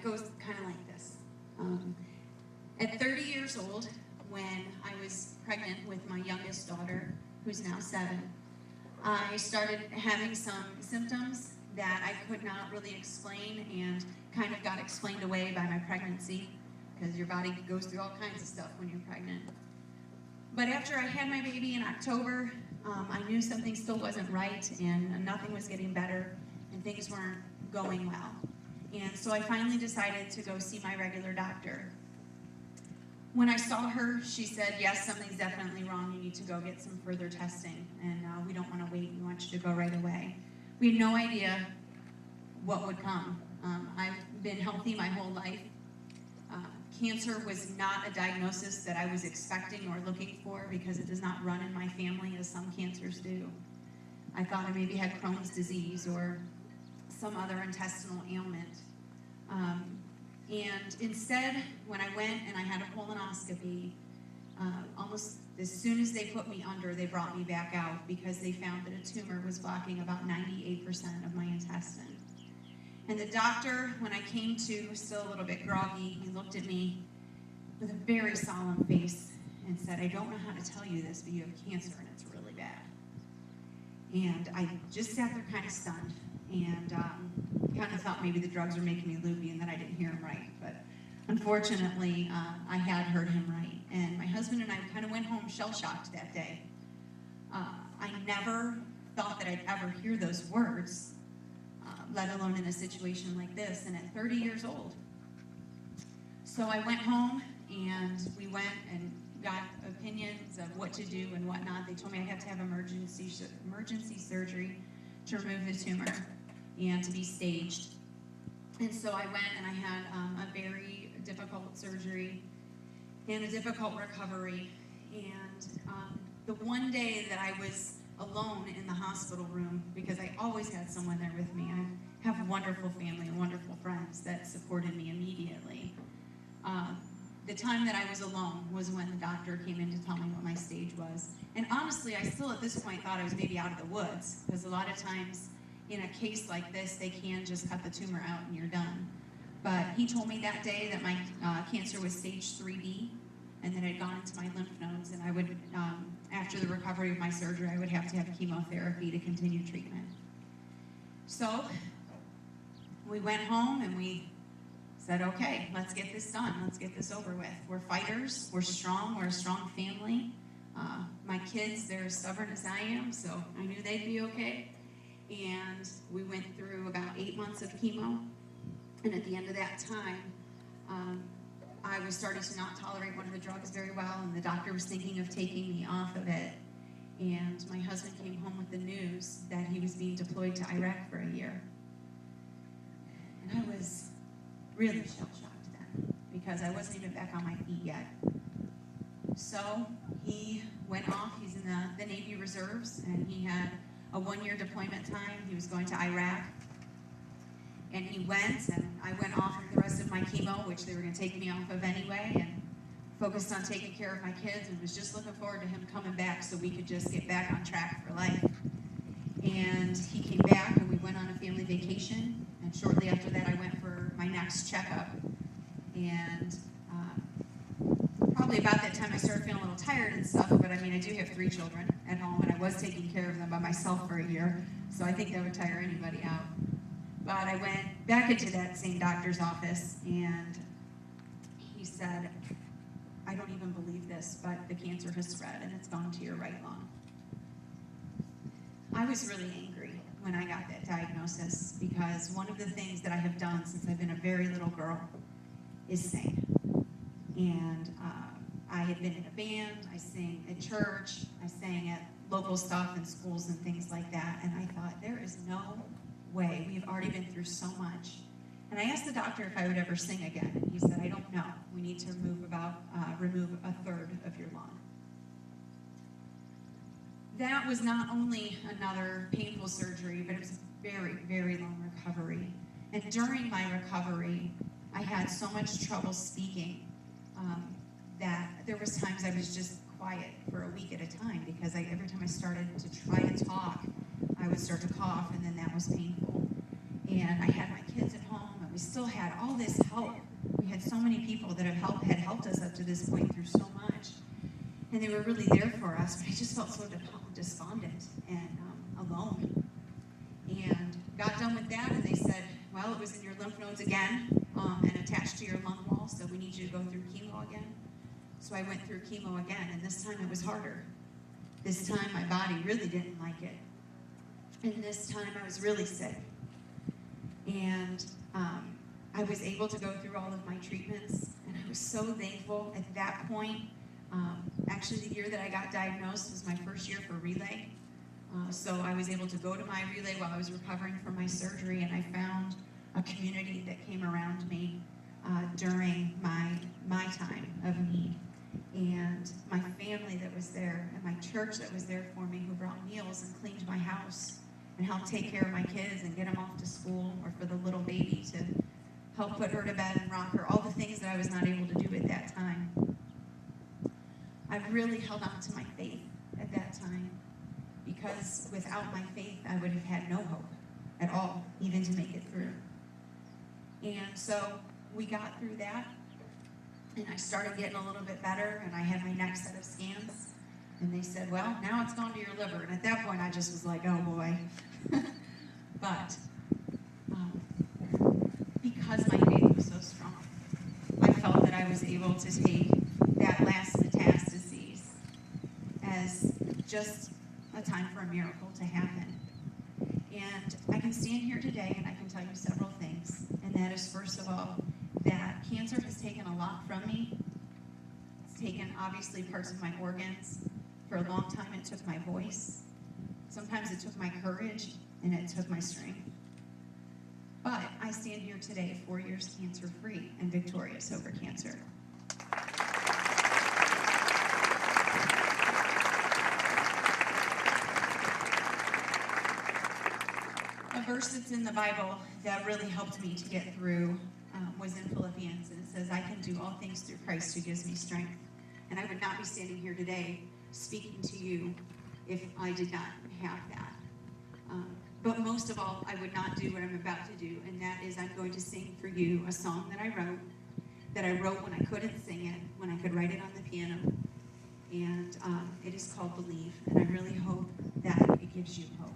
it goes kind of like this. At 30 years old, when I was pregnant with my youngest daughter, who's now 7, I started having some symptoms that I could not really explain and kind of got explained away by my pregnancy, because your body goes through all kinds of stuff when you're pregnant. But after I had my baby in October, I knew something still wasn't right and nothing was getting better and things weren't going well. And so I finally decided to go see my regular doctor. When I saw her, she said, yes, something's definitely wrong. You need to go get some further testing, and we don't want to wait. We want you to go right away. We had no idea what would come. I've been healthy my whole life. Cancer was not a diagnosis that I was expecting or looking for because it does not run in my family as some cancers do. I thought I maybe had Crohn's disease or some other intestinal ailment. And instead, when I went and I had a colonoscopy, almost as soon as they put me under, they brought me back out because they found that a tumor was blocking about 98% of my intestine. And the doctor, when I came to, still a little bit groggy, he looked at me with a very solemn face and said, I don't know how to tell you this, but you have cancer and it's really bad. And I just sat there kind of stunned and kind of thought maybe the drugs were making me loopy and that I didn't hear him right. But unfortunately, I had heard him right. And my husband and I kind of went home shell-shocked that day. I never thought that I'd ever hear those words, let alone in a situation like this, and at 30 years old. So I went home, and we went and got opinions of what to do and whatnot. They told me I'd have to have emergency surgery to remove the tumor and to be staged. And so I went and I had a very difficult surgery and a difficult recovery. And the one day that I was alone in the hospital room, because I always had someone there with me. I have a wonderful family and wonderful friends that supported me immediately. The time that I was alone was when the doctor came in to tell me what my stage was. And honestly, I still at this point thought I was maybe out of the woods, because a lot of times in a case like this, they can just cut the tumor out and you're done. But he told me that day that my cancer was stage 3B, and that it had gone into my lymph nodes, and I would, after the recovery of my surgery, I would have to have chemotherapy to continue treatment. So we went home and we said, okay, let's get this done. Let's get this over with. We're fighters. We're strong. We're a strong family. My kids, they're as stubborn as I am, so I knew they'd be okay. And we went through about 8 months of chemo. And at the end of that time, I was starting to not tolerate one of the drugs very well, and the doctor was thinking of taking me off of it. And my husband came home with the news that he was being deployed to Iraq for a year. And I was really shell-shocked then, because I wasn't even back on my feet yet. So he went off. He's in the Navy Reserves, and he had a 1-year deployment time. He was going to Iraq. And he went, and I went off with the rest of my chemo, which they were going to take me off of anyway, and focused on taking care of my kids, and was just looking forward to him coming back so we could just get back on track for life. And he came back, and we went on a family vacation, and shortly after that I went for my next checkup. And probably about that time I started feeling a little tired and stuff, but I mean, I do have 3 children at home, and I was taking care of them by myself for a year, so I think that would tire anybody out. But I went back into that same doctor's office, and he said, I don't even believe this, but the cancer has spread, and it's gone to your right lung. I was really angry when I got that diagnosis, because one of the things that I have done since I've been a very little girl is sing. And I had been in a band, I sang at church, I sang at local stuff and schools and things like that, and I thought, there is no way. We've already been through so much. And I asked the doctor if I would ever sing again, and he said, I don't know. We need to remove a third of your lung. That was not only another painful surgery, but it was a very, very long recovery. And during my recovery, I had so much trouble speaking that there was times I was just quiet for a week at a time, because every time I started to try to talk, I would start to cough, and then that was painful. And I had my kids at home. I was still had all this help. We had so many people that had helped us up to this point through so much. And they were really there for us, but I just felt so despondent and alone. And got done with that, and they said, well, it was in your lymph nodes again and attached to your lung wall, so we need you to go through chemo again. So I went through chemo again, and this time it was harder. This time my body really didn't like it. And this time I was really sick. And I was able to go through all of my treatments, and I was so thankful at that point. Actually, the year that I got diagnosed was my first year for Relay. So I was able to go to my Relay while I was recovering from my surgery, and I found a community that came around me during my time of need. And my family that was there, and my church that was there for me, who brought meals and cleaned my house and helped take care of my kids and get them off to school, or for the little baby to help put her to bed and rock her, all the things that I was not able to do at that time. I really held on to my faith at that time, because without my faith, I would have had no hope at all, even to make it through. And so we got through that, and I started getting a little bit better, and I had my next set of scans, and they said, well, now it's gone to your liver. And at that point, I just was like, oh boy. But because my faith was so strong, I felt that I was able to take that last metastases as just a time for a miracle to happen. And I can stand here today and I can tell you several things. And that is, first of all, that cancer has taken a lot from me. It's taken, obviously, parts of my organs. For a long time, it took my voice. Sometimes it took my courage, and it took my strength. But I stand here today 4 years cancer-free and victorious over cancer. A verse that's in the Bible that really helped me to get through was in Philippians, and it says, I can do all things through Christ who gives me strength. And I would not be standing here today speaking to you if I did not have that. But most of all, I would not do what I'm about to do, and that is I'm going to sing for you a song that I wrote when I couldn't sing it, when I could write it on the piano. And it is called Believe, and I really hope that it gives you hope.